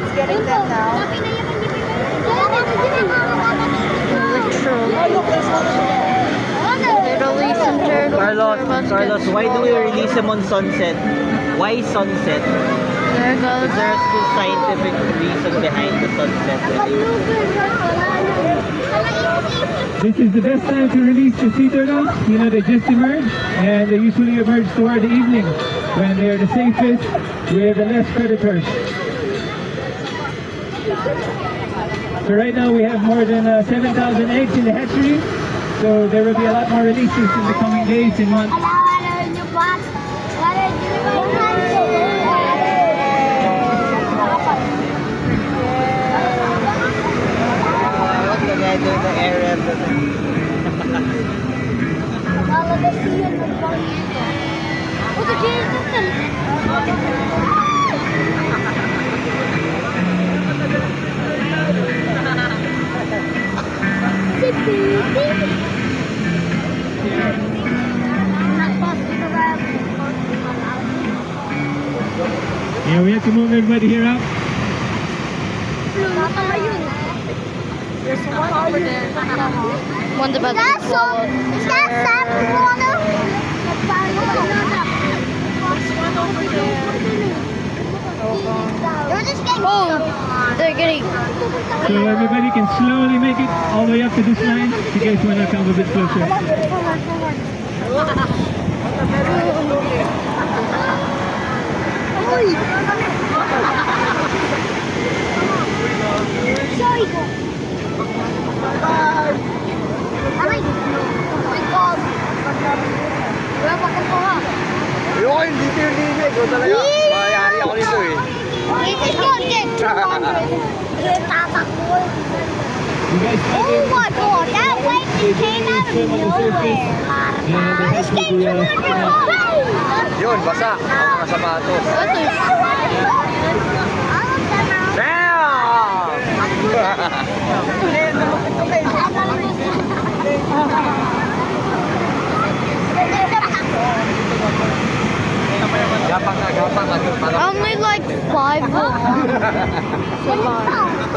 guides getting them now. Literally some turtles. Carlos, why do we release him on sunset? Why sunset? There Is goes. there a still scientific reason behind the sunset? This is the best time to release the sea turtles. You know, they just emerge, and they usually emerge toward the evening when they're the safest with the less predators. So right now we have more than 7,000 eggs in the hatchery, so there will be a lot more releases in the coming days and months. Together the area. Yeah, we have to move everybody here up. There's one over there. One's about to That's so. Is that salmon water? There's one over there. They're just getting Oh, they're getting. So everybody can slowly make it all the way up to this line. You guys want to come a bit closer. Ayoko, hindi ko yung linig. O talaga, mayari ako nito eh. You guys Oh my god, that wave just came out of nowhere. This game too much. Yun, basa. Ako mga sapatos. Gapang na. Only like 5 more.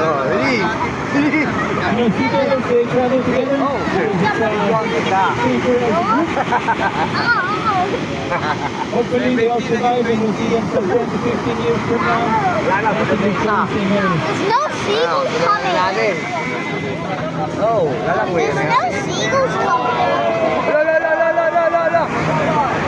Oh, ready? You know, sea turtles, they travel together. Oh, Hopefully they all survive and we'll see them for 10 to 15 years from now. Lala, They'll stay in the same area. There's no seagulls coming. Oh, lalang There's no seagulls coming. La.